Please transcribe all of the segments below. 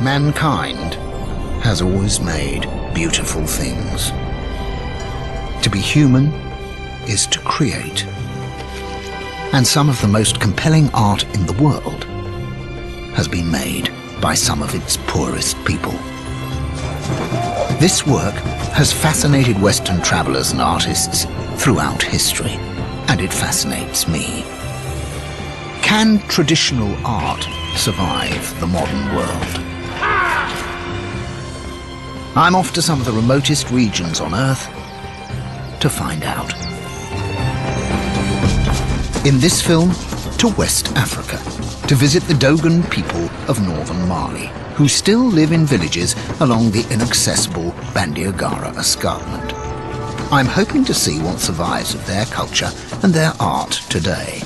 mankind has always made beautiful things. To be human is to create. And some of the most compelling art in the world has been made by some of its poorest people. This work has fascinated Western travelers and artists throughout history, and it fascinates me. Can traditional art survive the modern world? I'm off to some of the remotest regions on Earth to find out. In this film, to West Africa, to visit the Dogon people of northern Mali, who still live in villages along the inaccessible Bandiagara escarpment. I'm hoping to see what survives of their culture and their art today.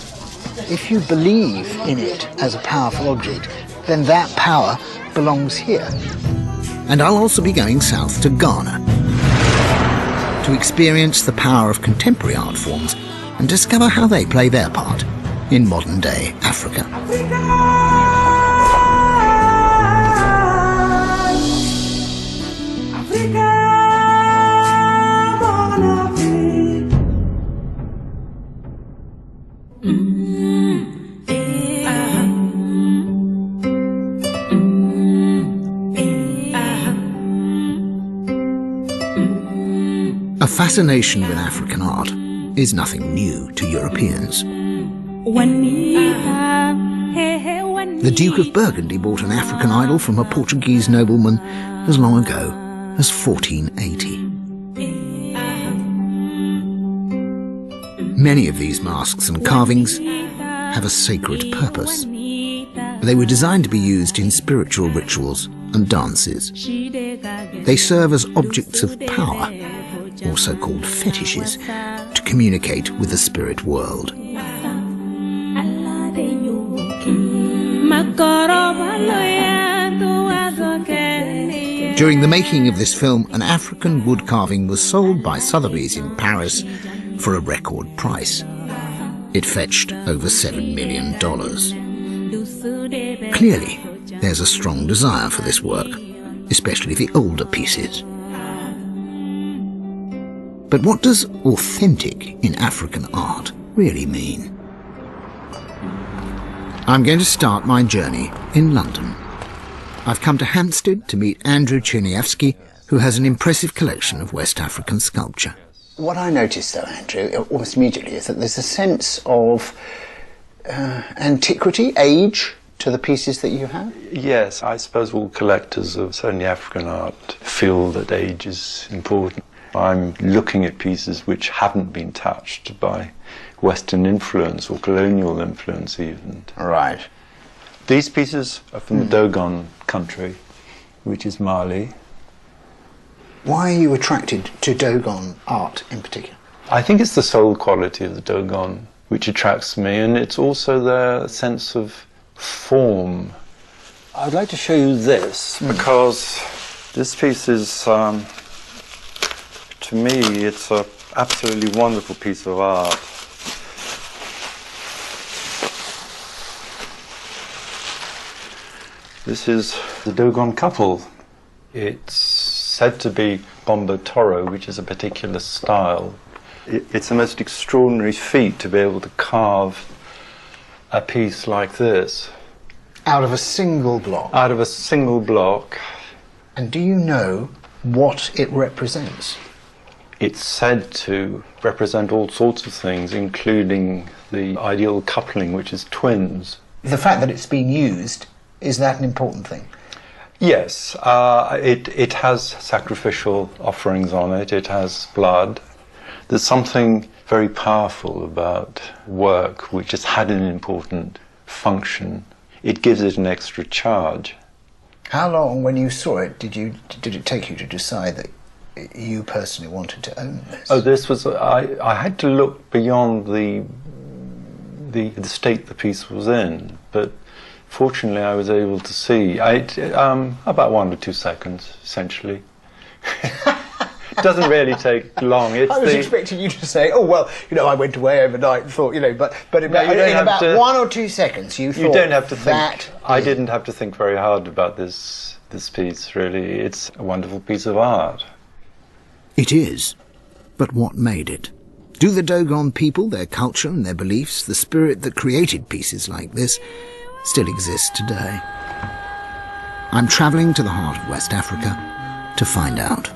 If you believe in it as a powerful object, then that power belongs here. And I'll also be going south to Ghana to experience the power of contemporary art forms and discover how they play their part in modern-day Africa. A fascination with African art is nothing new to Europeans. The Duke of Burgundy bought an African idol from a Portuguese nobleman as long ago as 1480. Many of these masks and carvings have a sacred purpose. They were designed to be used in spiritual rituals and dances. They serve as objects of power, also called fetishes, to communicate with the spirit world. During the making of this film, an African wood carving was sold by Sotheby's in Paris for a record price. It fetched over $7 million. Clearly, there's a strong desire for this work, especially the older pieces. But what does authentic in African art really mean? I'm going to start my journey in London. I've come to Hampstead to meet Andrew Czerniawski, who has an impressive collection of West African sculpture. What I noticed, though, Andrew, almost immediately, is that there's a sense of antiquity, age, to the pieces that you have? Yes, I suppose all collectors of certainly African art feel that age is important. I'm looking at pieces which haven't been touched by Western influence or colonial influence even. Right. These pieces are from the Dogon country, which is Mali. Why are you attracted to Dogon art in particular? I think it's the soul quality of the Dogon which attracts me, and it's also their sense of form. I'd like to show you this, because this piece is, to me, it's an absolutely wonderful piece of art. This is the Dogon couple. It's said to be Bombo Toro, which is a particular style. It's a most extraordinary feat to be able to carve a piece like this. Out of a single block? Out of a single block. And do you know what it represents? It's said to represent all sorts of things, including the ideal coupling, which is twins. The fact that it's been used, is that an important thing? Yes, it has sacrificial offerings on it, it has blood. There's something very powerful about work which has had an important function. It gives it an extra charge. How long, when you saw it, did it take you to decide that you personally wanted to own this? Oh, this was, I had to look beyond the state the piece was in, but fortunately I was able to see about 1 or 2 seconds, essentially. doesn't really take long. It's I was expecting you to say, "Oh well, I went away overnight and thought, but in about 1 or 2 seconds, you thought you don't have to think. That I didn't have to think very hard about this piece. Really, it's a wonderful piece of art. It is, but what made it? Do the Dogon people, their culture and their beliefs, the spirit that created pieces like this, still exist today? I'm travelling to the heart of West Africa to find out.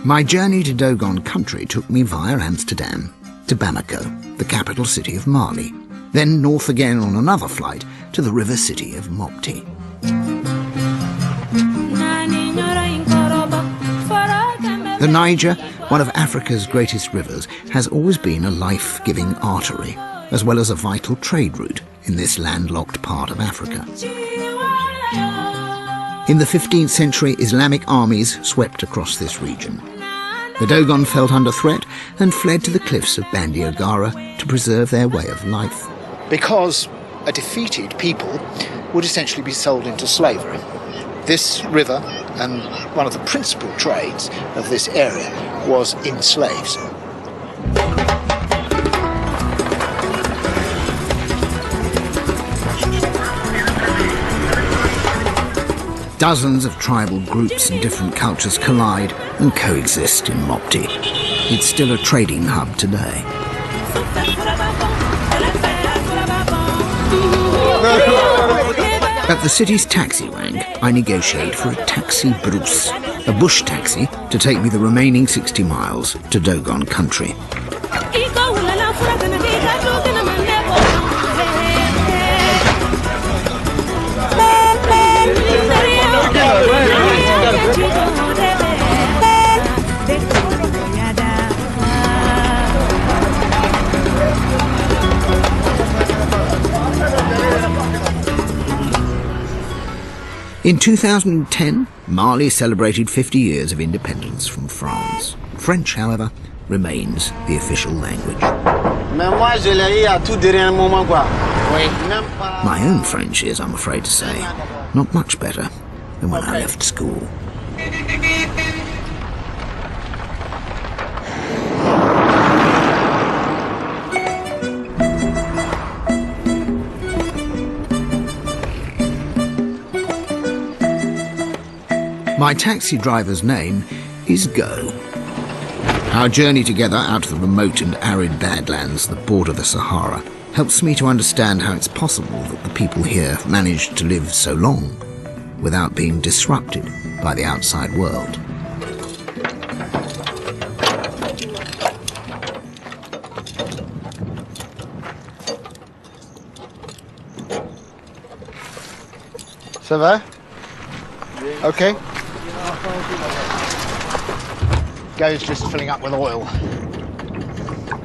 My journey to Dogon country took me via Amsterdam to Bamako, the capital city of Mali, then north again on another flight to the river city of Mopti. The Niger, one of Africa's greatest rivers, has always been a life-giving artery, as well as a vital trade route in this landlocked part of Africa. In the 15th century, Islamic armies swept across this region. The Dogon felt under threat and fled to the cliffs of Bandiagara to preserve their way of life. because a defeated people would essentially be sold into slavery. This river and one of the principal trades of this area was in slaves. Dozens of tribal groups and different cultures collide and coexist in Mopti. It's still a trading hub today. At the city's taxi rank, I negotiate for a taxi brousse, a bush taxi to take me the remaining 60 miles to Dogon country. In 2010, Mali celebrated 50 years of independence from France. French, however, remains the official language. My own French is, I'm afraid to say, not much better than when I left school. My taxi driver's name is Go. Our journey together out to the remote and arid Badlands that border the Sahara helps me to understand how it's possible that the people here managed to live so long without being disrupted by the outside world. Ça va? Okay. Go's just filling up with oil.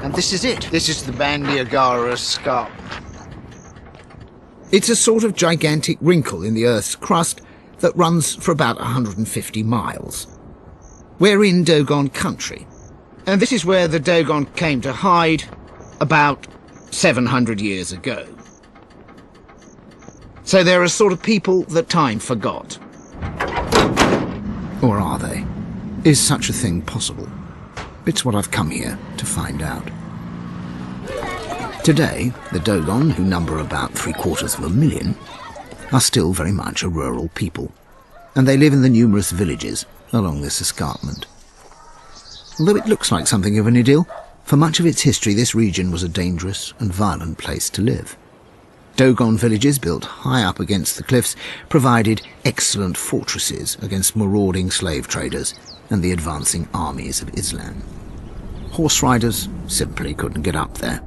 And this is it. This is the Bandiagara Escarpment. It's a sort of gigantic wrinkle in the Earth's crust that runs for about 150 miles. We're in Dogon country, and this is where the Dogon came to hide about 700 years ago. So they're a sort of people that time forgot. Or are they? Is such a thing possible? It's what I've come here to find out. Today, the Dogon, who number about 750,000, are still very much a rural people, and they live in the numerous villages along this escarpment. Although it looks like something of an idyll, for much of its history this region was a dangerous and violent place to live. Dogon villages built high up against the cliffs provided excellent fortresses against marauding slave traders and the advancing armies of Islam. Horse riders simply couldn't get up there.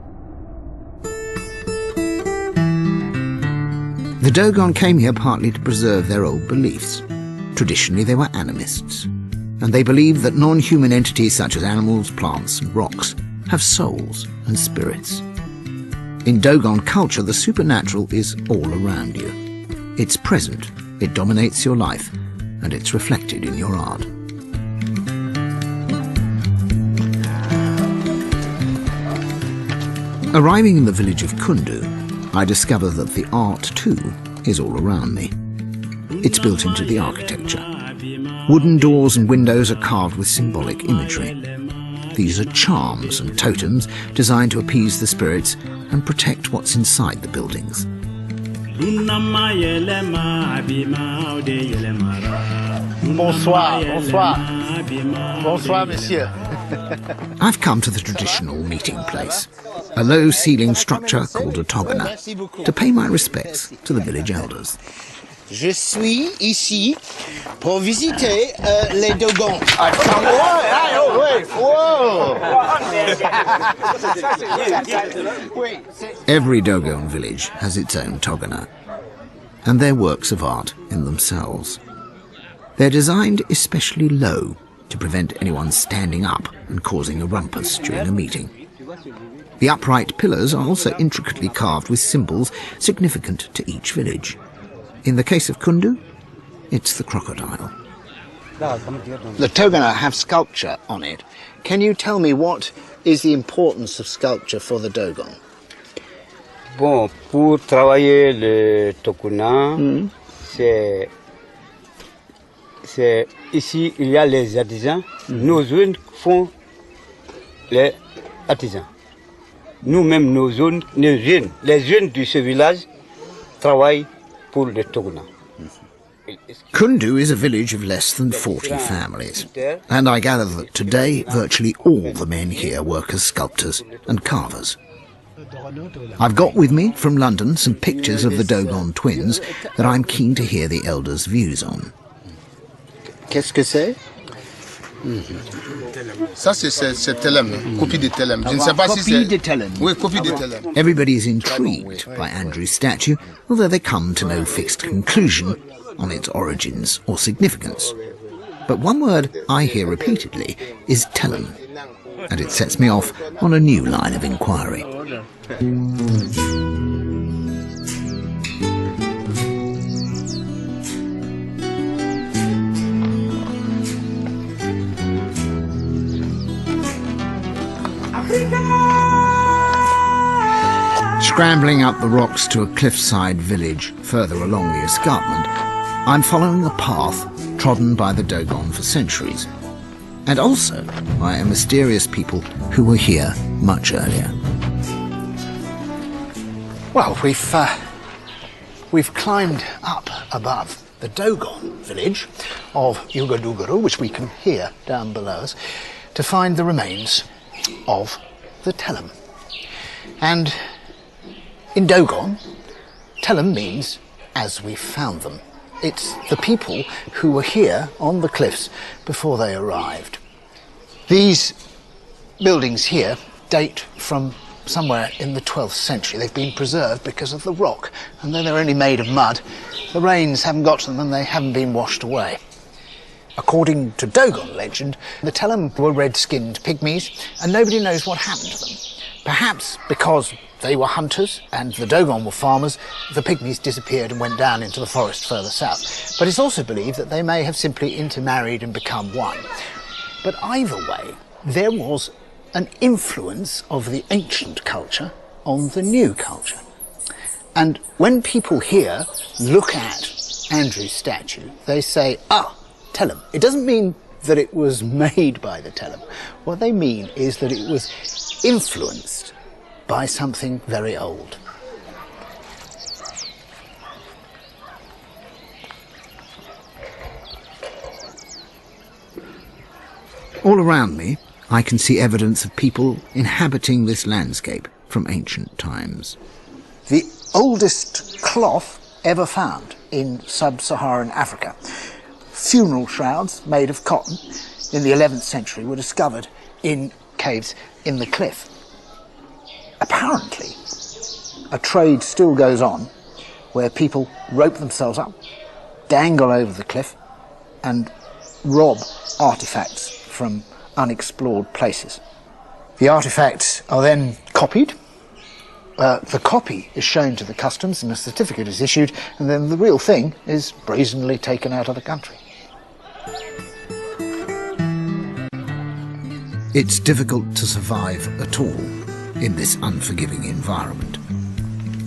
The Dogon came here partly to preserve their old beliefs. Traditionally they were animists, and they believed that non-human entities such as animals, plants and rocks have souls and spirits. In Dogon culture, the supernatural is all around you. It's present, it dominates your life, and it's reflected in your art. Arriving in the village of Kundu, I discover that the art, too, is all around me. It's built into the architecture. Wooden doors and windows are carved with symbolic imagery. These are charms and totems designed to appease the spirits and protect what's inside the buildings. Bonsoir, bonsoir. Bonsoir, monsieur. I've come to the traditional meeting place, a low-ceiling structure called a togona, to pay my respects to the village elders. Je suis ici pour visiter les Dogons. Every Dogon village has its own togona, and they're works of art in themselves. They're designed especially low to prevent anyone standing up and causing a rumpus during a meeting. The upright pillars are also intricately carved with symbols significant to each village. In the case of Kundu, it's the crocodile. The togona have sculpture on it. Can you tell me what is the importance of sculpture for the Dogon? Bon, pour travailler le togona, c'est ici il y a les artisans. Nos jeunes font les artisans. Nous-mêmes, les jeunes de ce village travaillent pour le togona. Kundu is a village of less than 40 families, and I gather that today virtually all the men here work as sculptors and carvers. I've got with me from London some pictures of the Dogon twins that I'm keen to hear the elders' views on. Qu'est-ce que c'est? Ça, c'est Telem, copie de Telem. Je ne sais pas si c'est... Copie de Telem. Oui, copie de Telem. Everybody's intrigued by Andrew's statue, although they come to no fixed conclusion on its origins or significance. But one word I hear repeatedly is Telem, and it sets me off on a new line of inquiry. Scrambling up the rocks to a cliffside village further along the escarpment, I'm following a path trodden by the Dogon for centuries, and also by a mysterious people who were here much earlier. Well, we've climbed up above the Dogon village of Yugaduguru, which we can hear down below us, to find the remains of the Telem. And in Dogon, Telem means as we found them. It's the people who were here on the cliffs before they arrived. These buildings here date from somewhere in the 12th century. They've been preserved because of the rock, and though they're only made of mud, the rains haven't got to them and they haven't been washed away. According to Dogon legend, the Telem were red-skinned pygmies, and nobody knows what happened to them. Perhaps because they were hunters and the Dogon were farmers, the pygmies disappeared and went down into the forest further south. But it's also believed that they may have simply intermarried and become one. But either way, there was an influence of the ancient culture on the new culture. And when people here look at Andrew's statue, they say, ah, Telem. It doesn't mean that it was made by the Telem. What they mean is that it was influenced by something very old. All around me, I can see evidence of people inhabiting this landscape from ancient times. The oldest cloth ever found in sub-Saharan Africa. Funeral shrouds made of cotton in the 11th century were discovered in caves in the cliff. Apparently, a trade still goes on where people rope themselves up, dangle over the cliff, and rob artifacts from unexplored places. The artifacts are then copied. The copy is shown to the customs and a certificate is issued, and then the real thing is brazenly taken out of the country. It's difficult to survive at all in this unforgiving environment.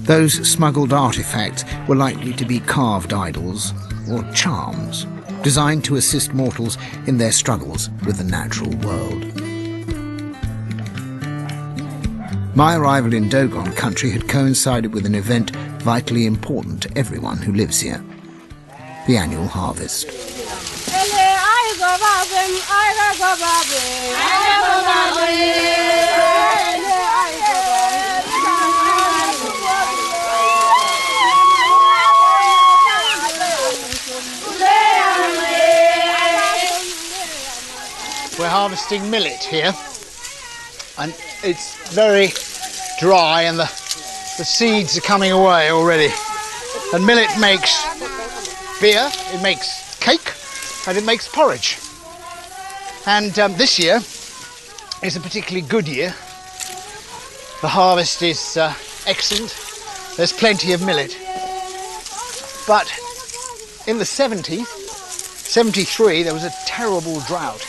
Those smuggled artifacts were likely to be carved idols or charms, designed to assist mortals in their struggles with the natural world. My arrival in Dogon country had coincided with an event vitally important to everyone who lives here: the annual harvest. We're harvesting millet here, and it's very dry and the seeds are coming away already. And millet makes beer, it makes cake, and it makes porridge. And this year is a particularly good year. The harvest is excellent. There's plenty of millet. But in the 70s, 73, there was a terrible drought.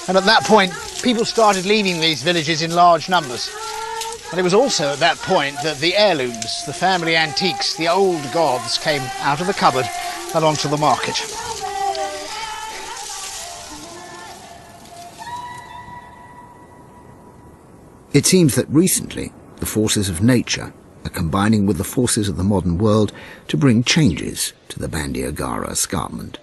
And at that point, people started leaving these villages in large numbers. And it was also at that point that the heirlooms, the family antiques, the old gods came out of the cupboard and onto the market. It seems that recently the forces of nature are combining with the forces of the modern world to bring changes to the Bandiagara escarpment.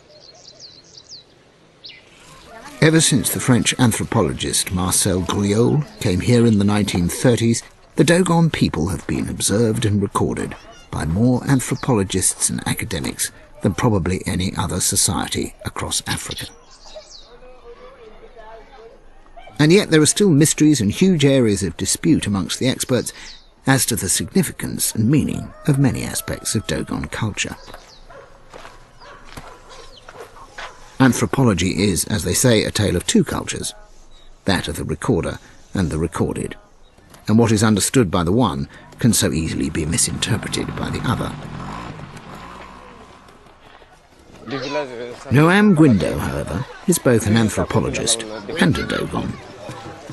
Ever since the French anthropologist Marcel Guyot came here in the 1930s, the Dogon people have been observed and recorded by more anthropologists and academics than probably any other society across Africa. And yet there are still mysteries and huge areas of dispute amongst the experts as to the significance and meaning of many aspects of Dogon culture. Anthropology is, as they say, a tale of two cultures, that of the recorder and the recorded. And what is understood by the one can so easily be misinterpreted by the other. Noam Gwindo, however, is both an anthropologist and a Dogon.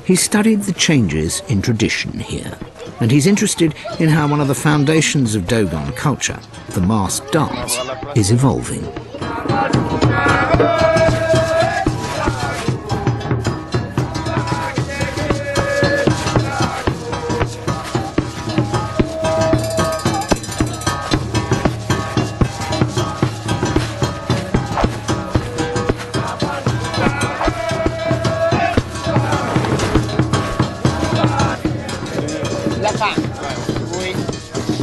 He studied the changes in tradition here, and he's interested in how one of the foundations of Dogon culture, the masked dance, is evolving.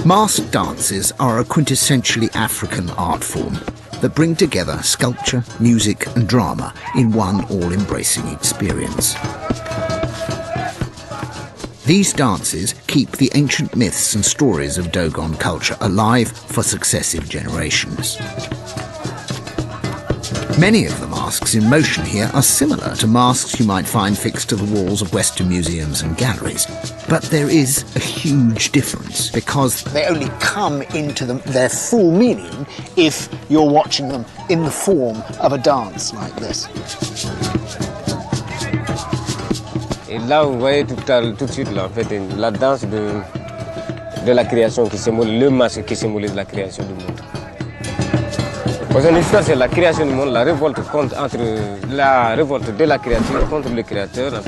Masked dances are a quintessentially African art form that bring together sculpture, music and drama in one all-embracing experience. These dances keep the ancient myths and stories of Dogon culture alive for successive generations. Many of the masks in motion here are similar to masks you might find fixed to the walls of Western museums and galleries. But there is a huge difference because they only come into their full meaning if you're watching them in the form of a dance like this. Et là, vous voyez tout de suite là, en fait, la danse de la création qui symbolise, le masque qui symbolise la création du monde. Parce que l'histoire, c'est la création du monde, la révolte de la créature contre le créateur.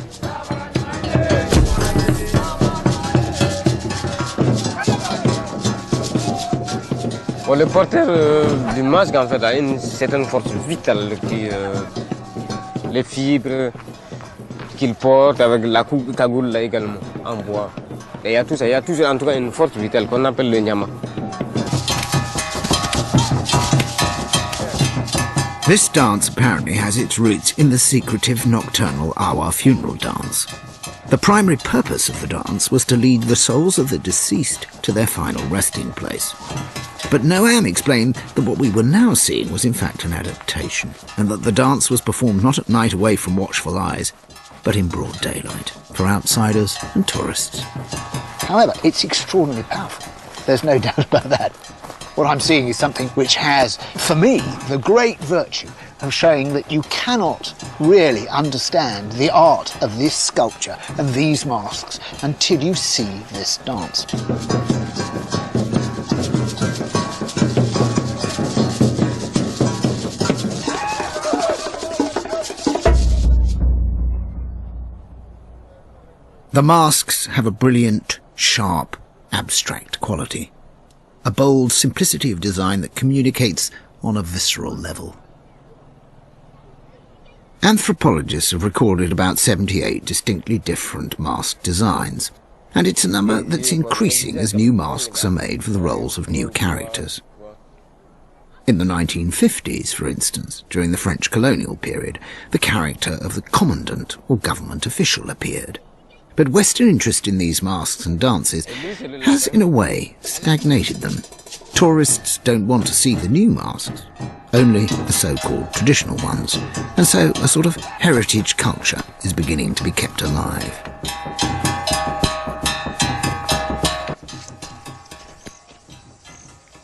Bon, le porteur du masque, en fait, a une certaine force vitale, les fibres qu'il porte avec la cagoule là également, en bois. Et il y a tout ça, il y a toujours en tout cas une force vitale qu'on appelle le nyama. This dance apparently has its roots in the secretive nocturnal Awa funeral dance. The primary purpose of the dance was to lead the souls of the deceased to their final resting place. But Noam explained that what we were now seeing was in fact an adaptation, and that the dance was performed not at night away from watchful eyes, but in broad daylight, for outsiders and tourists. However, it's extraordinarily powerful. There's no doubt about that. What I'm seeing is something which has, for me, the great virtue of showing that you cannot really understand the art of this sculpture and these masks until you see this dance. The masks have a brilliant, sharp, abstract quality. A bold simplicity of design that communicates on a visceral level. Anthropologists have recorded about 78 distinctly different mask designs, and it's a number that's increasing as new masks are made for the roles of new characters. In the 1950s, for instance, during the French colonial period, the character of the commandant or government official appeared. But Western interest in these masks and dances has, in a way, stagnated them. Tourists don't want to see the new masks, only the so-called traditional ones, and so a sort of heritage culture is beginning to be kept alive.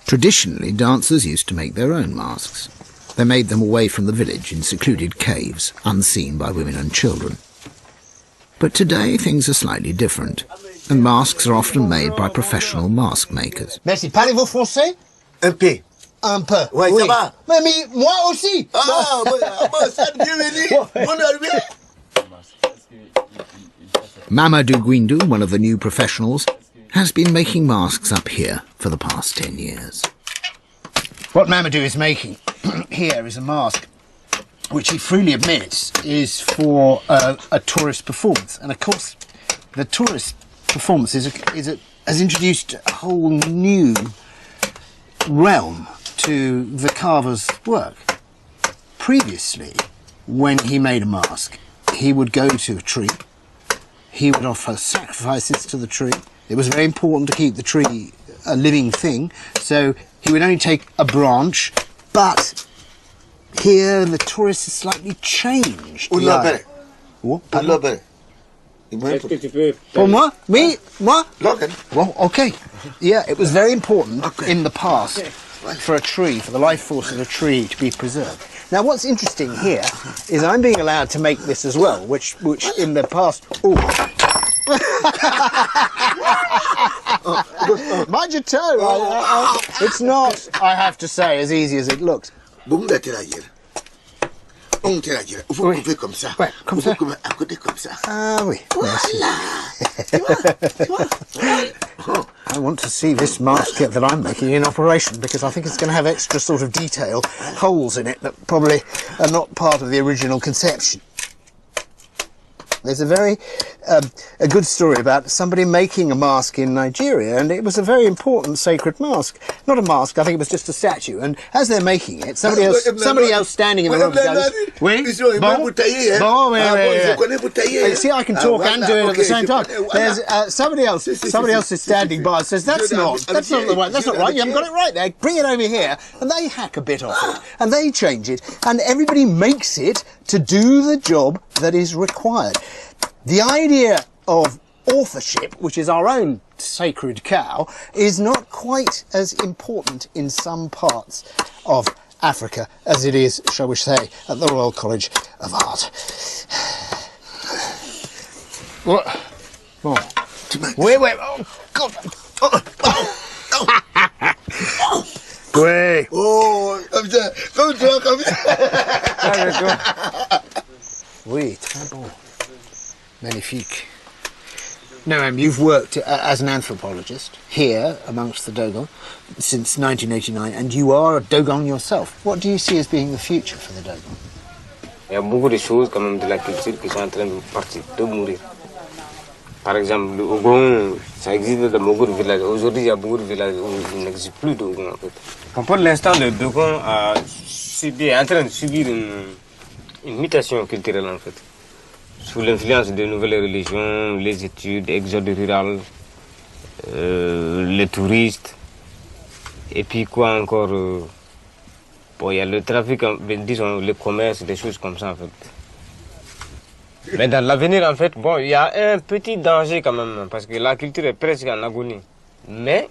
Traditionally, dancers used to make their own masks. They made them away from the village in secluded caves, unseen by women and children. But today things are slightly different, and masks are often made by professional mask makers. Merci. Parlez-vous français? Un peu. Un peu. Ouais, oui. ça va. Mais moi aussi. Ah, ça bienvenue. Bonne arrivée. Mamadou Guindou, one of the new professionals, has been making masks up here for the past 10 years. What Mamadou is making here is a mask which he freely admits is for a tourist performance. And of course, the tourist performance has introduced a whole new realm to the carver's work. Previously, when he made a mask, he would go to a tree, he would offer sacrifices to the tree. It was very important to keep the tree a living thing, so he would only take a branch, but here the tourist has slightly changed. Pour moi? Me? Moi? Well, okay. Yeah, it was very important in the past for a tree, for the life force of a tree to be preserved. Now, what's interesting here is I'm being allowed to make this as well, which in the past... Ooh. Mind your toe. It's not, I have to say, as easy as it looks. On faut couper comme ça. Ouais, comme ça. Couper à côté comme ça. Ah oui, merci. I want to see this mask kit that I'm making in operation because I think it's going to have extra sort of detail, holes in it that probably are not part of the original conception. There's a very a good story about somebody making a mask in Nigeria, and it was a very important sacred mask. Not a mask, I think it was just a statue. And as they're making it, somebody else standing in the room goes, "Oui, bon, see, I can talk and do it at the same time." There's somebody else is standing by and says, "That's not the way. That's not right. You haven't got it right there. Bring it over here." And they hack a bit off it, and they change it, and everybody makes it to do the job that is required. The idea of authorship, which is our own sacred cow, is not quite as important in some parts of Africa as it is, shall we say, at the Royal College of Art. What? Oh. Wait. Oh, God. Oui. Oh, comme ça. Oui, très bon. Magnifique. Now, you've worked as an anthropologist here amongst the Dogon since 1989, and you are a Dogon yourself. What do you see as being the future for the Dogon? Il y a beaucoup de choses quand même de la culture qui sont en train de mourir. Par exemple, le Ogon, ça existe dans beaucoup de villages. Aujourd'hui, il y a beaucoup de villages où il n'existe plus d'Ogon en fait. Pour l'instant, le Dogon est en train de subir une mutation culturelle en fait. Sous l'influence de nouvelles religions, les études, l'exode rural, les touristes, et puis quoi encore, bon, il y a le trafic, disons le commerce, des choses comme ça en fait. Mais dans l'avenir en fait, bon, il y a un petit danger quand même, parce que la culture est presque en agonie. Mais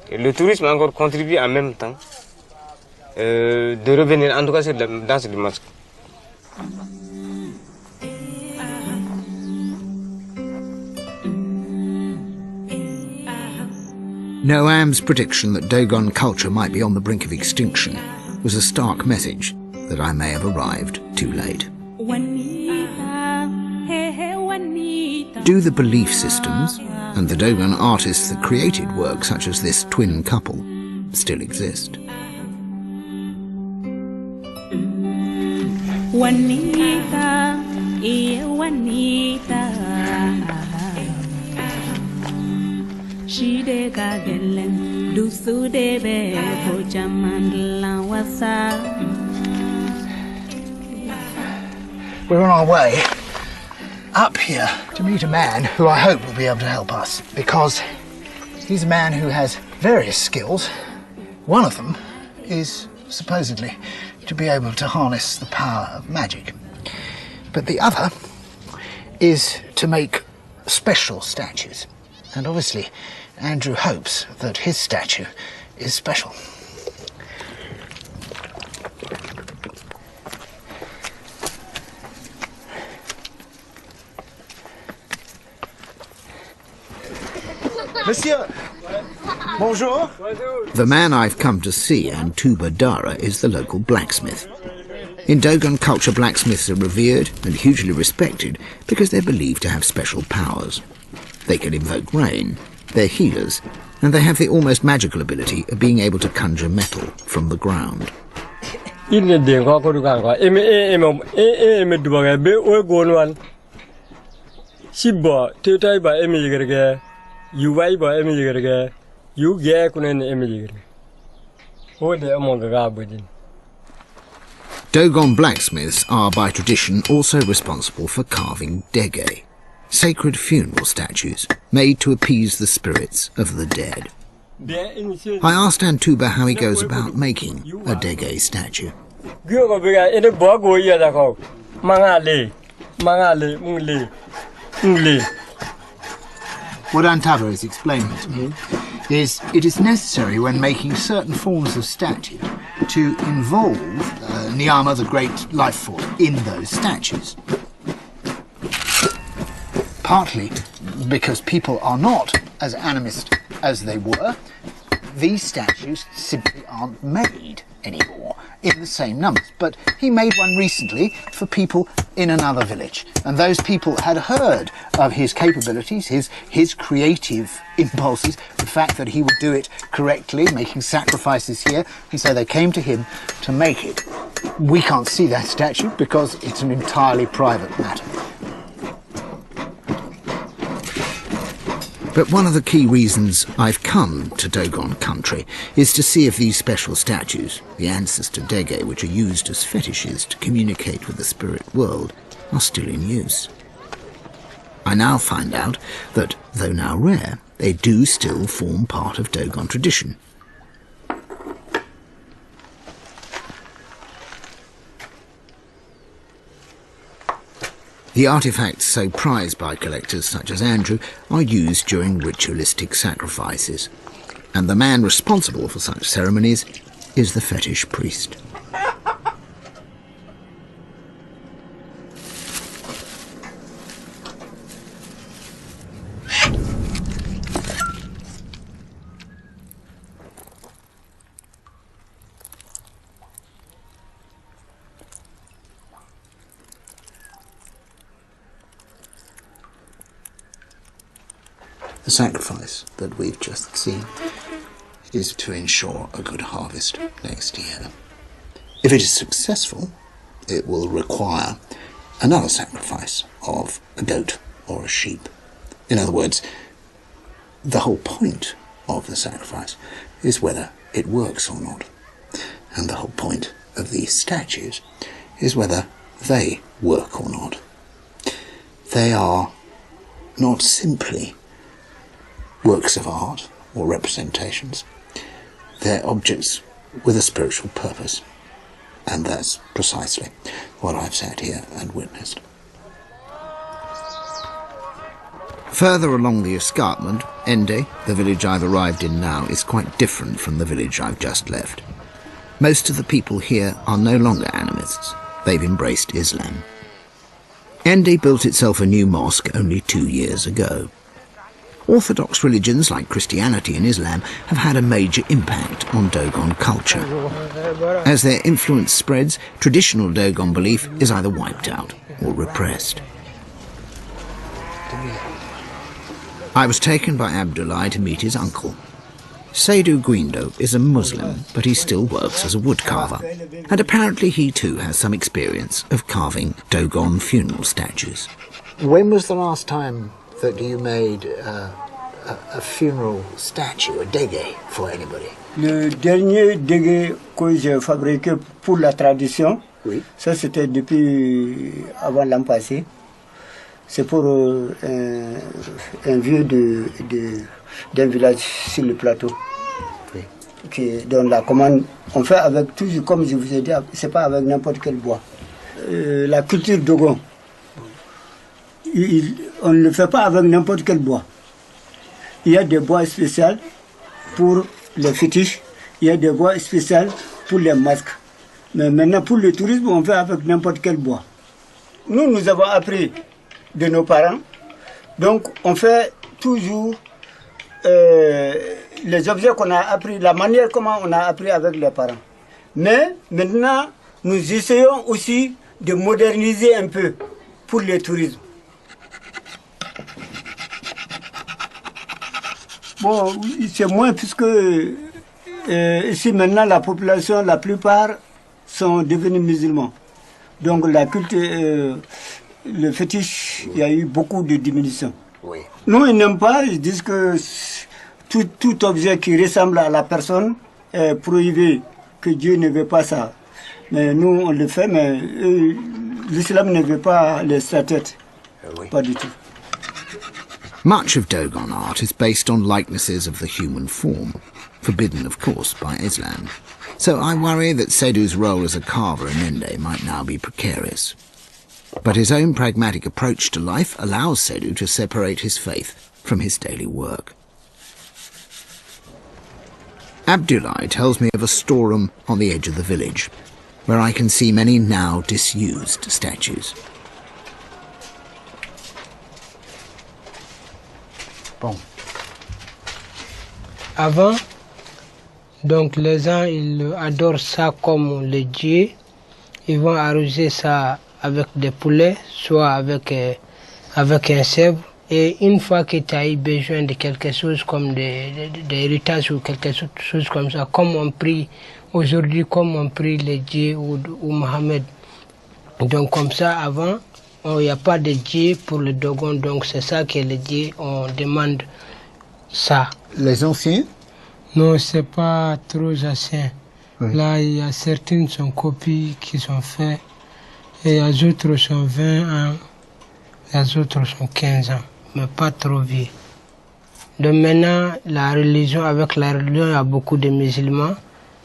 le tourisme a encore contribué en même temps de revenir, en tout cas sur la danse du masque. Noam's prediction that Dogon culture might be on the brink of extinction was a stark message that I may have arrived too late. Do the belief systems and the Dogon artists that created work such as this twin couple still exist? We're on our way up here to meet a man who I hope will be able to help us, because he's a man who has various skills. One of them is supposedly to be able to harness the power of magic, but the other is to make special statues. And obviously Andrew hopes that his statue is special. Monsieur, bonjour. The man I've come to see, Antuba Dara, is the local blacksmith. In Dogon culture, blacksmiths are revered and hugely respected because they're believed to have special powers. They can invoke rain, they're healers, and they have the almost magical ability of being able to conjure metal from the ground. Dogon blacksmiths are by tradition also responsible for carving dege, sacred funeral statues made to appease the spirits of the dead. I asked Antuba how he goes about making a dege statue. What Antuba is explaining to me is it is necessary when making certain forms of statue to involve Nyama, the great life force, in those statues. Partly because people are not as animist as they were, these statues simply aren't made anymore in the same numbers. But he made one recently for people in another village, and those people had heard of his capabilities, his creative impulses, the fact that he would do it correctly, making sacrifices here, and so they came to him to make it. We can't see that statue because it's an entirely private matter. But one of the key reasons I've come to Dogon country is to see if these special statues, the ancestor dege, which are used as fetishes to communicate with the spirit world, are still in use. I now find out that, though now rare, they do still form part of Dogon tradition. The artifacts so prized by collectors such as Andrew are used during ritualistic sacrifices, and the man responsible for such ceremonies is the fetish priest. The sacrifice that we've just seen is to ensure a good harvest next year. If it is successful, it will require another sacrifice of a goat or a sheep. In other words, the whole point of the sacrifice is whether it works or not. And the whole point of these statues is whether they work or not. They are not simply works of art or representations. They're objects with a spiritual purpose. And that's precisely what I've sat here and witnessed. Further along the escarpment, Ende, the village I've arrived in now, is quite different from the village I've just left. Most of the people here are no longer animists. They've embraced Islam. Ende built itself a new mosque only 2 years ago. Orthodox religions like Christianity and Islam have had a major impact on Dogon culture. As their influence spreads, traditional Dogon belief is either wiped out or repressed. I was taken by Abdullah to meet his uncle. Seydou Guindo is a Muslim, but he still works as a woodcarver, and apparently he too has some experience of carving Dogon funeral statues. When was the last time that you made a funeral statue, a dege, for anybody? Le dernier dege que j'ai fabriqué pour la tradition, oui. Ça c'était depuis avant l'an passé. C'est pour un vieux d'un village sur le plateau. Oui. Qui donne la commande. On fait avec toujours, comme je vous ai dit, c'est pas avec n'importe quel bois. La culture Dogon, on ne le fait pas avec n'importe quel bois. Il y a des bois spéciaux pour les fétiches, il y a des bois spéciaux pour les masques. Mais maintenant, pour le tourisme, on fait avec n'importe quel bois. Nous avons appris de nos parents, donc on fait toujours les objets qu'on a appris, la manière comment on a appris avec les parents. Mais maintenant, nous essayons aussi de moderniser un peu pour le tourisme. Bon, c'est moins puisque ici maintenant la population, la plupart sont devenus musulmans. Donc la culture, le fétiche, il y a eu beaucoup de diminution. Oui. Nous, ils n'aiment pas, ils disent que tout objet qui ressemble à la personne est prohibé, que Dieu ne veut pas ça. Mais nous, on le fait, mais l'islam ne veut pas les statuettes. Oui. Pas du tout. Much of Dogon art is based on likenesses of the human form, forbidden, of course, by Islam. So I worry that Seydou's role as a carver in Ende might now be precarious. But his own pragmatic approach to life allows Seydou to separate his faith from his daily work. Abdullah tells me of a storeroom on the edge of the village, where I can see many now disused statues. Bon. Avant, donc les gens ils adorent ça comme le dieu. Ils vont arroser ça avec des poulets, soit avec un sève. Et une fois que tu as eu besoin de quelque chose comme des héritages ou quelque chose comme ça, comme on prie aujourd'hui, comme on prie les dieux ou Mohamed. Donc comme ça, avant, il n'y a pas de dieu pour le Dogon, donc c'est ça que les dieux, on demande ça. Les anciens? Non, c'est pas trop ancien. Oui. Là, il y a certaines sont copies qui sont faites, et les autres sont 20 ans, les autres sont 15 ans, mais pas trop vieux. Donc maintenant, avec la religion, il y a beaucoup de musulmans,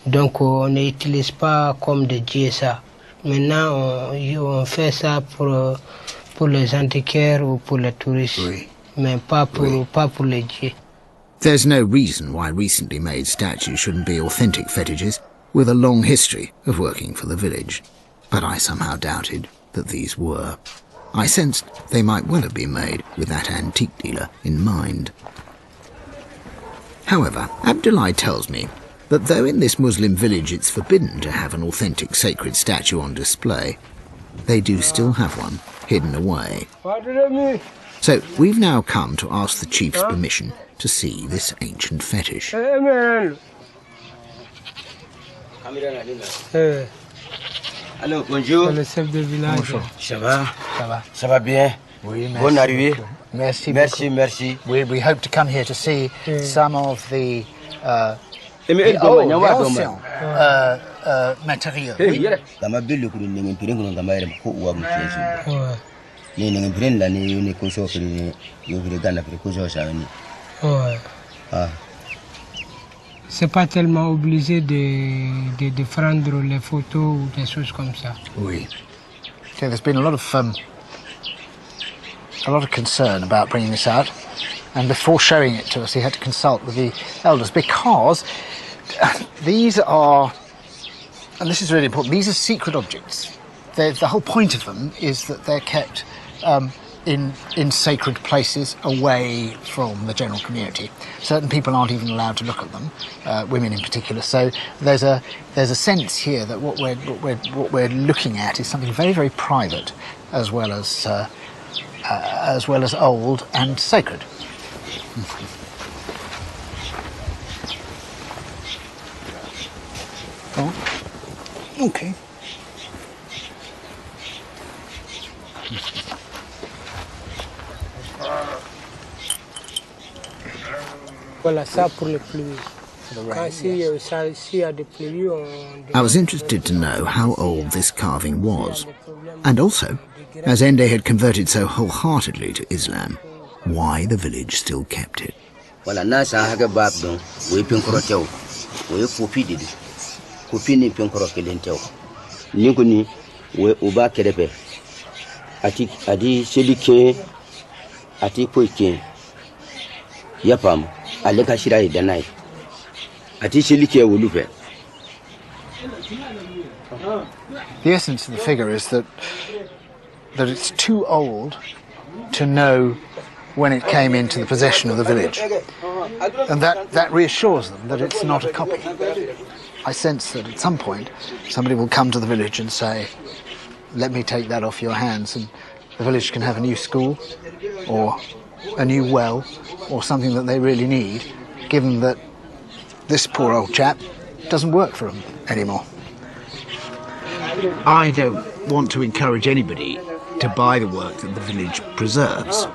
donc on n'utilise pas comme des dieux ça. Maintenant, on fait ça pour les antiquaires ou pour les touristes, oui. Mais pas pour les dieux. There's no reason why recently made statues shouldn't be authentic fetishes with a long history of working for the village. But I somehow doubted that these were. I sensed they might well have been made with that antique dealer in mind. However, Abdullah tells me that though in this Muslim village it's forbidden to have an authentic sacred statue on display, they do still have one hidden away. So we've now come to ask the chief's permission to see this ancient fetish. Alors, bonjour. Le chef de village. Bonjour. Ça va? Ça va? Ça va bien? Oui, merci. Bonne arrivée. Merci. Merci, merci. We hope to come here to see some of the matériaux. Kama bili kuli nengen piren kuno kama ere ko uwa mchezo. Ni nengen piren la ni kuso kuli yo kuli gana kuli kuso sa ni. Ouais. Ah. C'est pas tellement obligé de prendre les photos ou des choses comme ça. Oui. So there's been a lot of concern about bringing this out, and before showing it to us, he had to consult with the elders because these are, and this is really important, these are secret objects. The whole point of them is that they're kept in sacred places away from the general community. Certain people aren't even allowed to look at them, women in particular. So there's a sense here that what we're looking at is something very, very private, as well as old and sacred. Oh, okay. Voilà ça pour les pluies. S'il y a des pluies, I was interested to know how old this carving was, and also, as Ende had converted so wholeheartedly to Islam, why the village still kept it. Voilà, nasa haga bab don, we pinkoro tew, we kopi didi, kopi ni pinkoro kelen tew. Ninguni, we uba kerepe, adi selike, ati poike, yapam, aleka shirai danai, ati selike wulupe. The essence of the figure is that it's too old to know when it came into the possession of the village. And that reassures them that it's not a copy. I sense that at some point somebody will come to the village and say, let me take that off your hands, and the village can have a new school or a new well or something that they really need, given that this poor old chap doesn't work for them anymore. I don't want to encourage anybody to buy the work that the village preserves,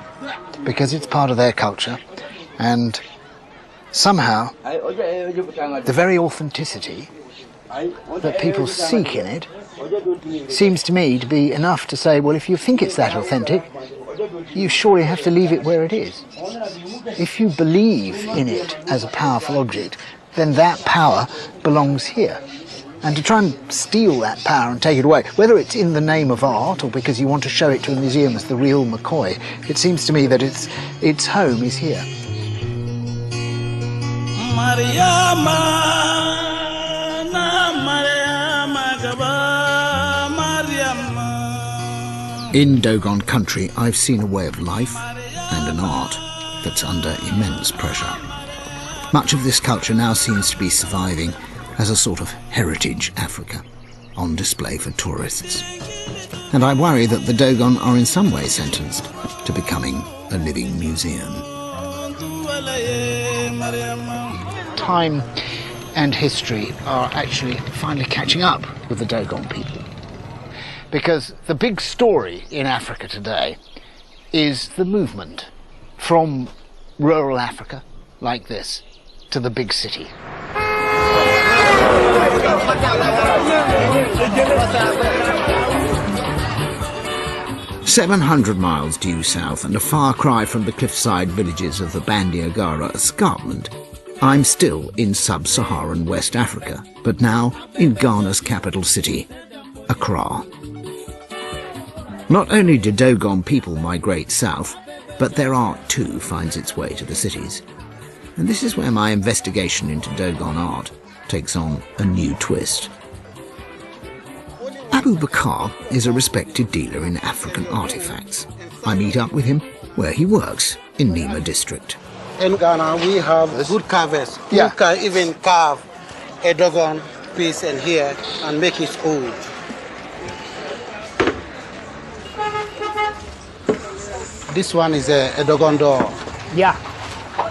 because it's part of their culture, and somehow the very authenticity that people seek in it seems to me to be enough to say, well, if you think it's that authentic, you surely have to leave it where it is. If you believe in it as a powerful object, then that power belongs here. And to try and steal that power and take it away, whether it's in the name of art or because you want to show it to a museum as the real McCoy, it seems to me that its home is here. In Dogon country, I've seen a way of life and an art that's under immense pressure. Much of this culture now seems to be surviving as a sort of heritage Africa, on display for tourists. And I worry that the Dogon are in some way sentenced to becoming a living museum. Time and history are actually finally catching up with the Dogon people. Because the big story in Africa today is the movement from rural Africa, like this, to the big city. 700 miles due south and a far cry from the cliffside villages of the Bandiagara escarpment, I'm still in sub-Saharan West Africa, but now in Ghana's capital city, Accra. Not only do Dogon people migrate south, but their art too finds its way to the cities. And this is where my investigation into Dogon art takes on a new twist. Abu Bakar is a respected dealer in African artifacts. I meet up with him where he works in Nima district. In Ghana, we have good carvers who can even carve a Dogon piece in here and make it old. This one is a Dogon door. Yeah.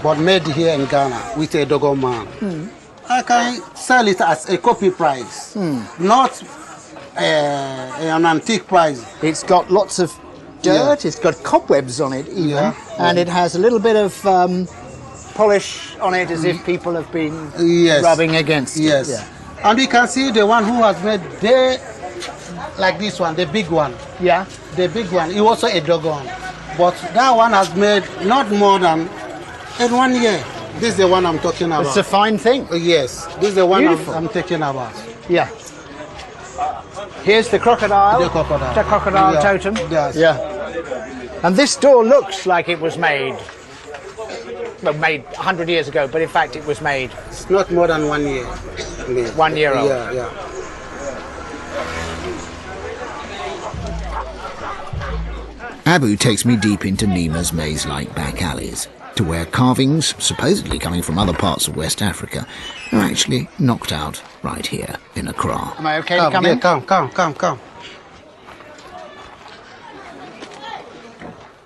But made here in Ghana with a Dogon man. I can sell it as a copy price, not an antique price. It's got lots of dirt, it's got cobwebs on it even, and it has a little bit of polish on it as if people have been rubbing against it. Yes. And you can see the one who has made like this one, the big one. Yeah. The big one, it was also a Dogon. But that one has made not more than in 1 year. This is the one I'm talking about. It's a fine thing. Yes, this is the one I'm talking about. Yeah. Here's the crocodile. The crocodile. The crocodile totem. Yes. Yeah. And this door looks like it was made, well, made 100 years ago, but in fact it was made. It's not more than 1 year. 1 year old. Yeah, yeah. Abu takes me deep into Nima's maze-like back alleys, to where carvings, supposedly coming from other parts of West Africa, are actually knocked out right here in Accra. Am I okay to come in? Come.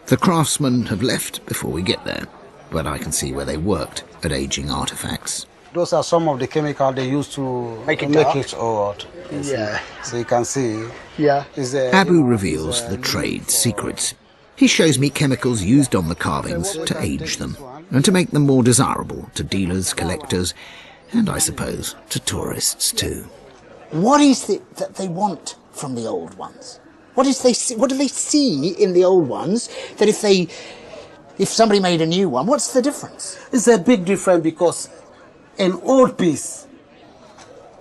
The craftsmen have left before we get there, but I can see where they worked at aging artifacts. Those are some of the chemicals they use to make it old. Yeah. So you can see. Yeah. Abu reveals the trade secrets. He shows me chemicals used on the carvings to age them and to make them more desirable to dealers, collectors, and I suppose to tourists too. What is it that they want from the old ones? What do they see in the old ones that if somebody made a new one, what's the difference? It's a big difference because an old piece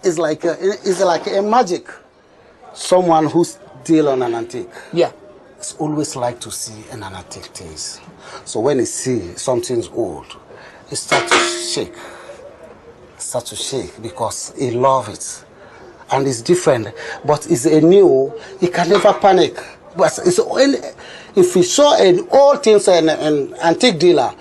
is like a magic. Someone who's deal on an antique. Yeah. It's always like to see an antique things. So when he see something's old, he starts to shake because he love it. And it's different, but it's a new, he can never panic. But if he saw an old thing, an antique dealer,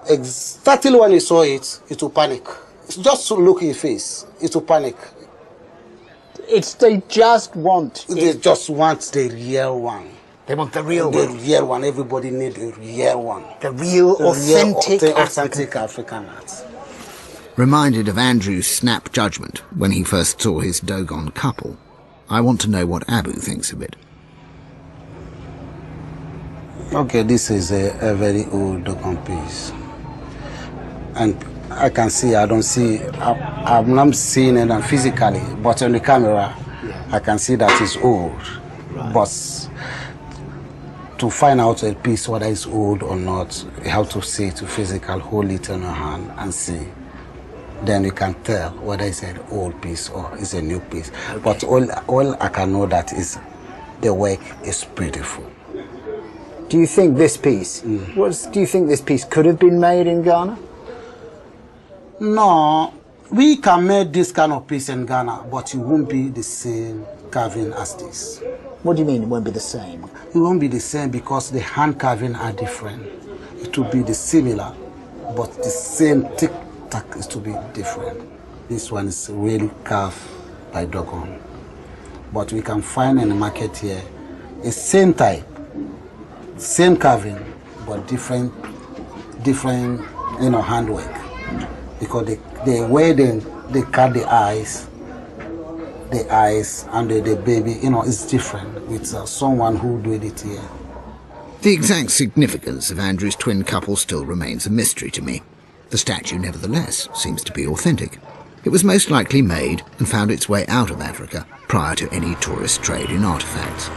exactly when he saw it, it will panic. It's just to look at his face, it will panic. They just want the real one. They want the real one. The real one. Everybody needs the real one. The real, authentic African art. Reminded of Andrew's snap judgment when he first saw his Dogon couple, I want to know what Abu thinks of it. Okay, this is a very old Dogon piece. And I can see, I'm not seeing it physically, but on the camera, I can see that it's old. Right. But to find out a piece, whether it's old or not, you have to see it physical, hold it in your hand and see. Then you can tell whether it's an old piece or it's a new piece. Okay. But all I can know that is the work is beautiful. Do you think this piece, do you think this piece could have been made in Ghana? No, we can make this kind of piece in Ghana, but it won't be the same carving as this. What do you mean it won't be the same? It won't be the same because the hand carving are different. It will be the similar, but the same tic-tac is to be different. This one is really carved by Dogon. But we can find in the market here, it's same type, same carving, but different handwork. Because the way they cut the eyes and the baby, is different with someone who did it here. The exact significance of Andrew's twin couple still remains a mystery to me. The statue, nevertheless, seems to be authentic. It was most likely made and found its way out of Africa prior to any tourist trade in artifacts.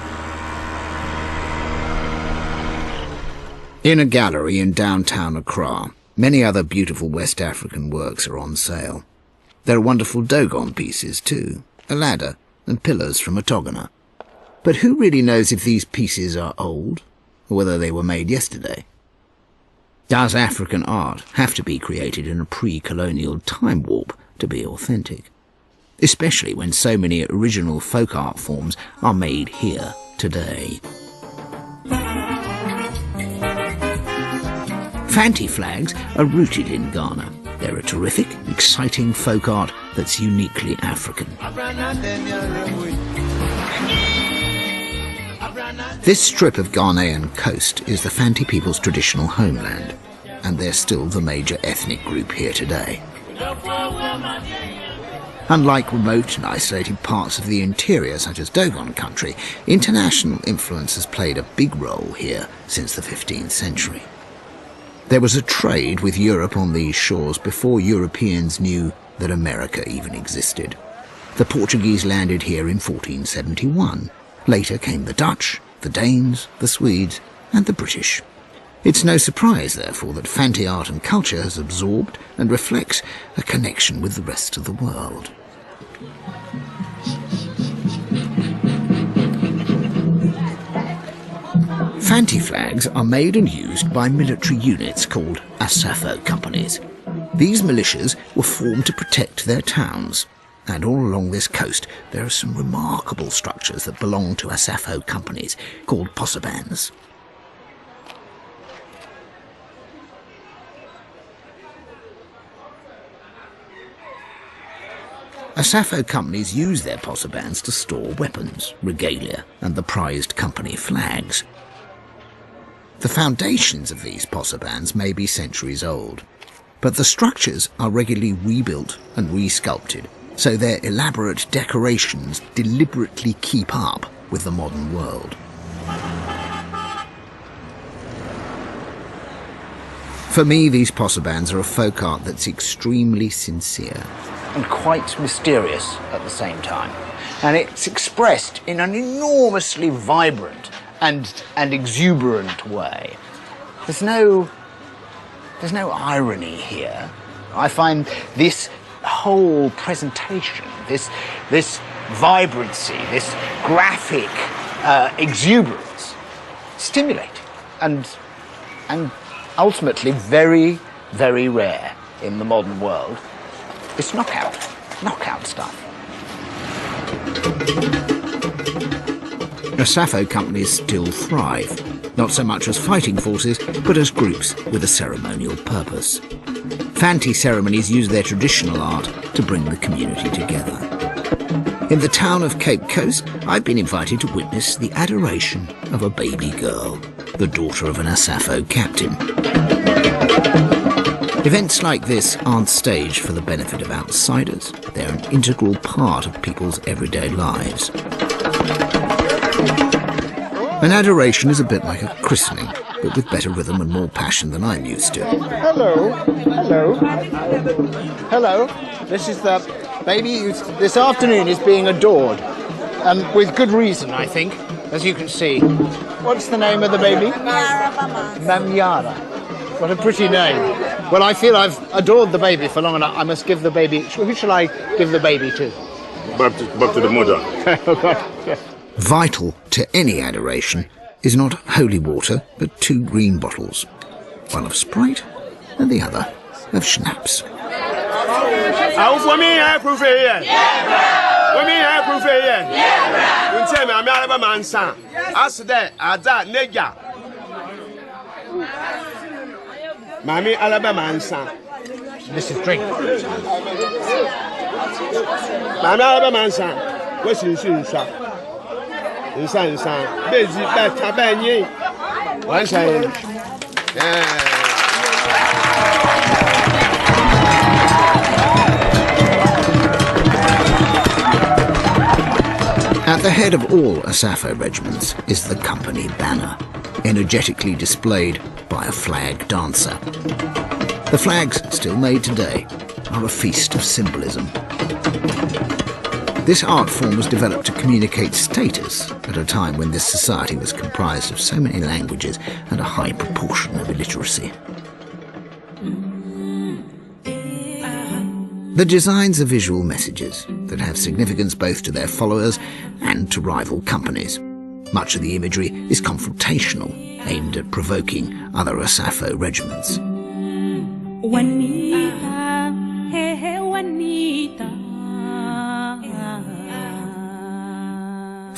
In a gallery in downtown Accra, many other beautiful West African works are on sale. There are wonderful Dogon pieces too, a ladder and pillars from a Togona. But who really knows if these pieces are old, or whether they were made yesterday? Does African art have to be created in a pre-colonial time warp to be authentic? Especially when so many original folk art forms are made here today. Fanti flags are rooted in Ghana. They're a terrific, exciting folk art that's uniquely African. This strip of Ghanaian coast is the Fanti people's traditional homeland, and they're still the major ethnic group here today. Unlike remote and isolated parts of the interior, such as Dogon country, international influence has played a big role here since the 15th century. There was a trade with Europe on these shores before Europeans knew that America even existed. The Portuguese landed here in 1471. Later came the Dutch, the Danes, the Swedes, and the British. It's no surprise, therefore, that Fanti art and culture has absorbed and reflects a connection with the rest of the world. Fanti flags are made and used by military units called Asafo companies. These militias were formed to protect their towns, and all along this coast there are some remarkable structures that belong to Asafo companies called posabans. Asafo companies use their posabans to store weapons, regalia, and the prized company flags. The foundations of these posabans may be centuries old, but the structures are regularly rebuilt and resculpted, so their elaborate decorations deliberately keep up with the modern world. For me, these posabans are a folk art that's extremely sincere. And quite mysterious at the same time. And it's expressed in an enormously vibrant and exuberant way. There's no irony here. I find this whole presentation, this vibrancy, this graphic exuberance, stimulating and ultimately very, very rare in the modern world. It's knockout stuff. Asafo companies still thrive, not so much as fighting forces, but as groups with a ceremonial purpose. Fanti ceremonies use their traditional art to bring the community together. In the town of Cape Coast, I've been invited to witness the adoration of a baby girl, the daughter of an Asafo captain. Events like this aren't staged for the benefit of outsiders. They're an integral part of people's everyday lives. An adoration is a bit like a christening, but with better rhythm and more passion than I'm used to. Hello, hello, hello. This is the baby who this afternoon is being adored, and with good reason, I think, as you can see. What's the name of the baby? Mamyara. What a pretty name. Well, I feel I've adored the baby for long enough. I must give the baby... Who shall I give the baby to? Back to the mother. Vital to any adoration is not holy water, but 2 green bottles, one of Sprite and the other of schnapps. Mami Alabama Ansa. This is drink. Mami Alabama Ansa. What's in Susa? Insa. Busy back Tabany. One side. At the head of all Asafo regiments is the company banner, energetically displayed by a flag dancer. The flags, still made today, are a feast of symbolism. This art form was developed to communicate status at a time when this society was comprised of so many languages and a high proportion of illiteracy. The designs are visual messages that have significance both to their followers and to rival companies. Much of the imagery is confrontational, aimed at provoking other Asafo regiments.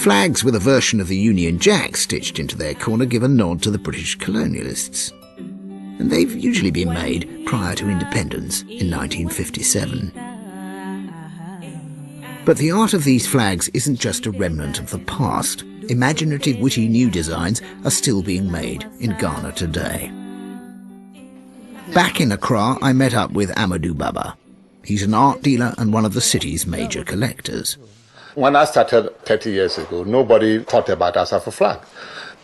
Flags with a version of the Union Jack stitched into their corner give a nod to the British colonialists. And they've usually been made prior to independence in 1957. But the art of these flags isn't just a remnant of the past. Imaginative, witty new designs are still being made in Ghana today. Back in Accra, I met up with Amadou Baba. He's an art dealer and one of the city's major collectors. When I started 30 years ago, nobody thought about Asafo flag.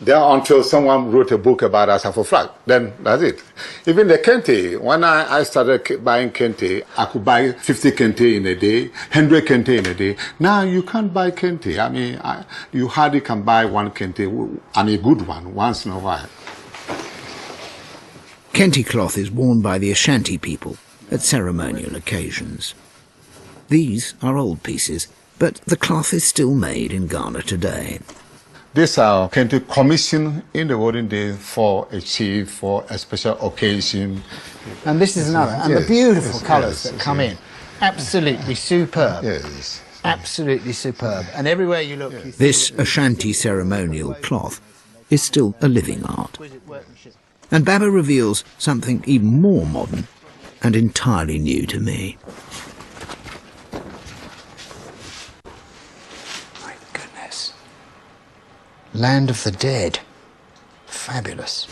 Then until someone wrote a book about Asafo flag, then that's it. Even the kente, when I started buying kente, I could buy 50 kente in a day, 100 kente in a day. Now you can't buy kente. I mean, you hardly can buy one kente, and a good one, once in a while. Kente cloth is worn by the Ashanti people at ceremonial occasions. These are old pieces, but the cloth is still made in Ghana today. These are kente commissioned in the olden days for a chief, for a special occasion. And this is another, and the beautiful colours that come in. Absolutely superb. Yes. Absolutely superb. And everywhere you look... You this Ashanti ceremonial cloth is still a living art. And Baba reveals something even more modern and entirely new to me. Land of the dead. Fabulous.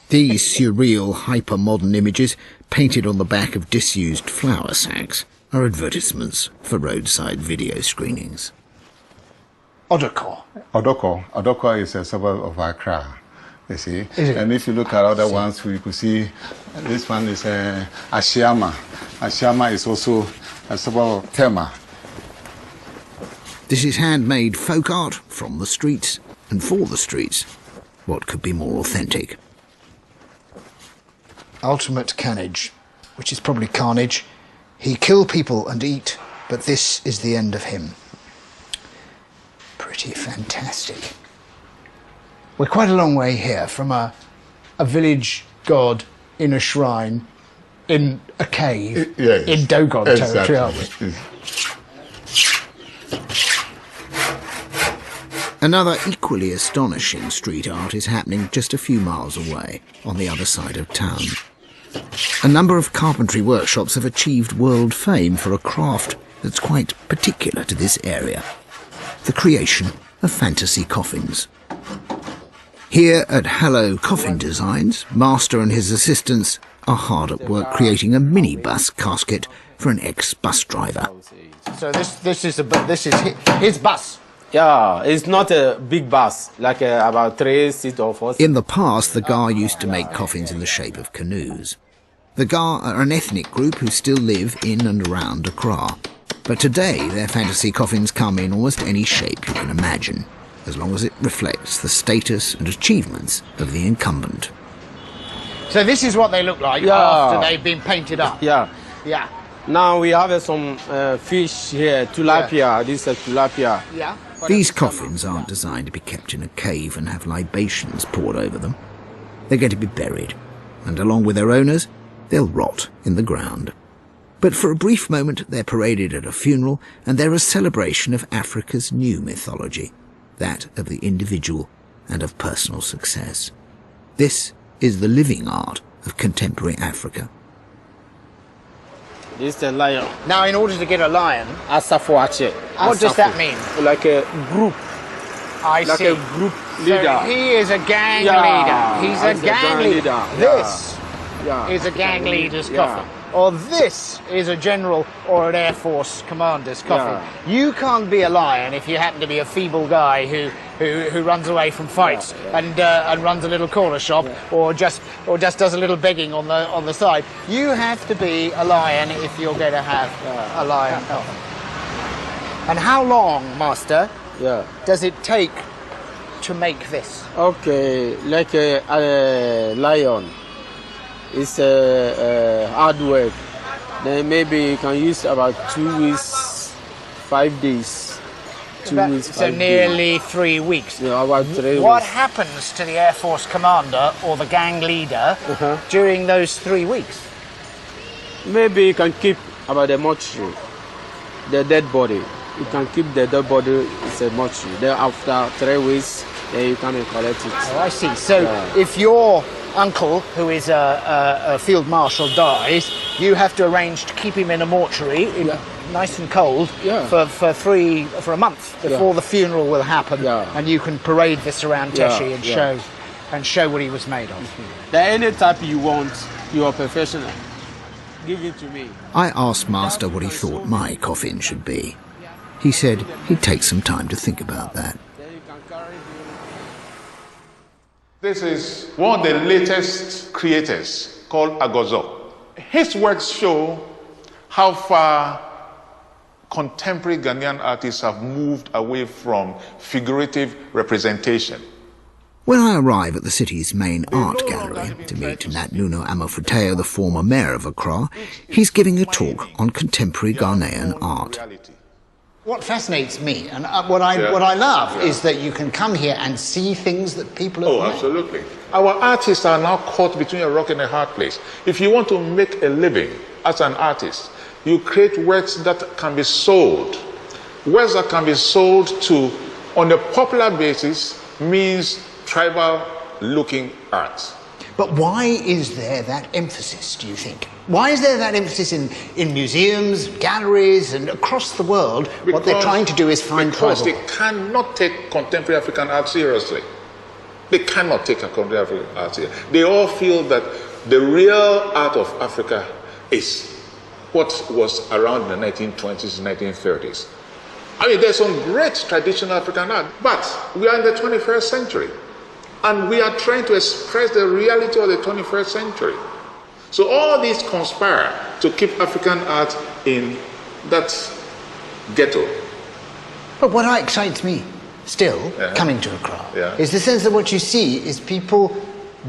These surreal, hyper-modern images, painted on the back of disused flour sacks, are advertisements for roadside video screenings. Odoko. Odoko is a suburb of Accra, you see. And if you look at other ones, we could see this one is Ashiama. Ashiama is also a suburb of Tema. This is handmade folk art from the streets and for the streets. What could be more authentic? Ultimate carnage, which is probably carnage. He kill people and eat, but this is the end of him. Pretty fantastic. We're quite a long way here from a village god in a shrine in a cave in Dogon territory, aren't we? Another equally astonishing street art is happening just a few miles away, on the other side of town. A number of carpentry workshops have achieved world fame for a craft that's quite particular to this area: the creation of fantasy coffins. Here at Hallow Coffin Designs, Master and his assistants are hard at work creating a minibus casket for an ex-bus driver. So this is his bus. Yeah, it's not a big bus, like about 3 seats or 4 seats. In the past, the Gar used to make coffins in the shape of canoes. The Gar are an ethnic group who still live in and around Accra. But today, their fantasy coffins come in almost any shape you can imagine, as long as it reflects the status and achievements of the incumbent. So this is what they look like after they've been painted up? Yeah. Yeah. Now we have some fish here, tilapia. Yeah. This is tilapia. Yeah. These coffins aren't designed to be kept in a cave and have libations poured over them. They're going to be buried, and along with their owners, they'll rot in the ground. But for a brief moment, they're paraded at a funeral, and they're a celebration of Africa's new mythology, that of the individual and of personal success. This is the living art of contemporary Africa. This is a lion. Now, in order to get a lion, Asafoache. What does that mean? Like a group. I like see. a group leader. So he is a gang leader. He's a gang leader. This is a gang leader's coffin. Or this is a general or an Air Force commander's coffin. You can't be a lion if you happen to be a feeble guy who runs away from fights and runs a little corner shop or just does a little begging on the side. You have to be a lion if you're going to have a lion coffin. And how long, Master, does it take to make this? Okay, like a lion. It's hard work. Then maybe you can use about 2 weeks, 5 days. 2 weeks, 5 so nearly 3 weeks. Yeah, about 3 weeks. What happens to the Air Force commander or the gang leader during those 3 weeks? Maybe you can keep about the mortuary, the dead body. You can keep the dead body, it's a mortuary. Then after 3 weeks, then you can collect it. Oh, I see. So if your uncle, who is a field marshal, dies, you have to arrange to keep him in a mortuary, nice and cold, for a month before the funeral will happen, and you can parade this around Teshi and show what he was made of. Any type you want, you are professional. Give it to me. I asked Master what he thought my coffin should be. He said he'd take some time to think about that. This is one of the latest creators called Agozo. His works show how far contemporary Ghanaian artists have moved away from figurative representation. When I arrive at the city's main art gallery to meet Nat Nuno Amofuteo, the former mayor of Accra, he's giving a talk on contemporary Ghanaian art. What fascinates me and what I love is that you can come here and see things that people have made. Absolutely. Our artists are now caught between a rock and a hard place. If you want to make a living as an artist, you create works that can be sold. Works that can be sold to, on a popular basis, means tribal-looking art. But why is there that emphasis, do you think? Why is there that emphasis in museums, galleries, and across the world? What they're trying to do is find because tribal. they cannot take contemporary African art seriously. They cannot take contemporary African art seriously. They all feel that the real art of Africa is what was around in the 1920s and 1930s. I mean, there's some great traditional African art, but we are in the 21st century. And we are trying to express the reality of the 21st century. So all these conspire to keep African art in that ghetto. But what excites me still, coming to Accra, is the sense that what you see is people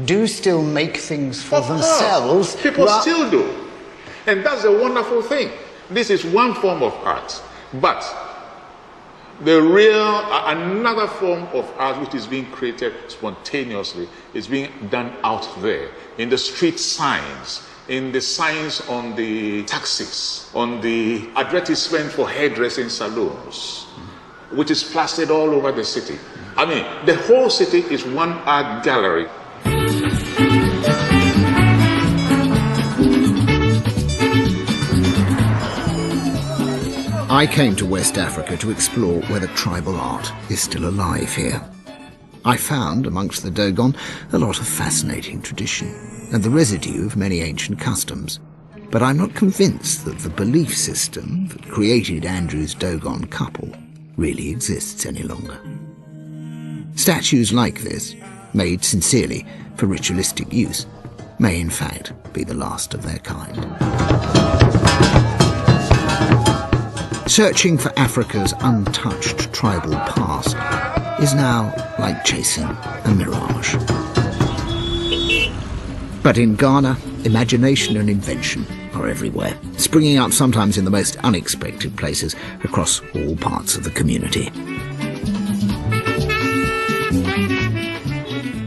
do still make things for themselves. People still do. And that's a wonderful thing. This is one form of art. But the real, another form of art which is being created spontaneously is being done out there, in the street signs, in the signs on the taxis, on the advertisement for hairdressing salons, which is plastered all over the city. I mean, the whole city is one art gallery. I came to West Africa to explore whether tribal art is still alive here. I found, amongst the Dogon, a lot of fascinating tradition and the residue of many ancient customs. But I'm not convinced that the belief system that created Andrew's Dogon couple really exists any longer. Statues like this, made sincerely for ritualistic use, may in fact be the last of their kind. Searching for Africa's untouched tribal past is now like chasing a mirage. But in Ghana, imagination and invention are everywhere, springing up sometimes in the most unexpected places across all parts of the community.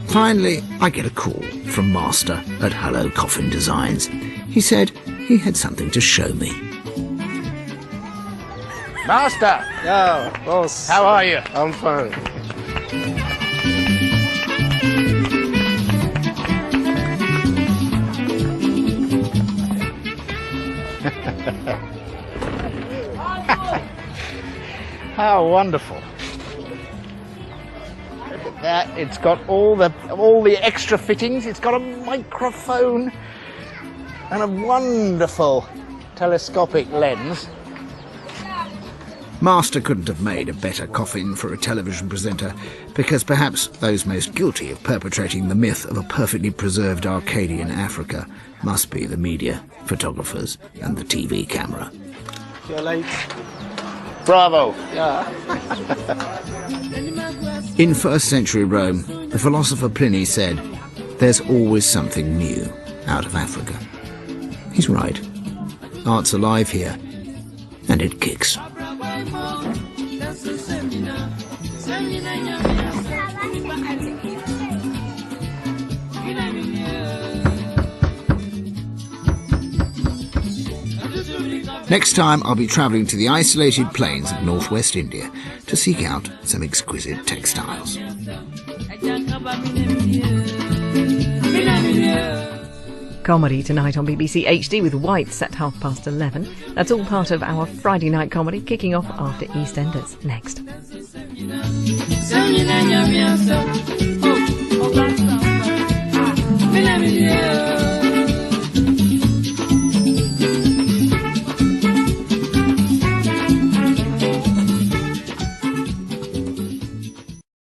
Finally, I get a call from Master at Hello Coffin Designs. He said he had something to show me. Master! Yeah, boss. How are you? I'm fine. How wonderful. Look at that. It's got all the extra fittings. It's got a microphone and a wonderful telescopic lens. Master couldn't have made a better coffin for a television presenter, because perhaps those most guilty of perpetrating the myth of a perfectly preserved Arcadian Africa must be the media, photographers and the TV camera. Your light. Bravo. Yeah. In 1st century Rome, the philosopher Pliny said, "There's always something new out of Africa." He's right. Art's alive here, and it kicks. Next time I'll be travelling to the isolated plains of northwest India to seek out some exquisite textiles. Comedy tonight on BBC HD with White set 11:30. That's all part of our Friday night comedy kicking off after EastEnders next.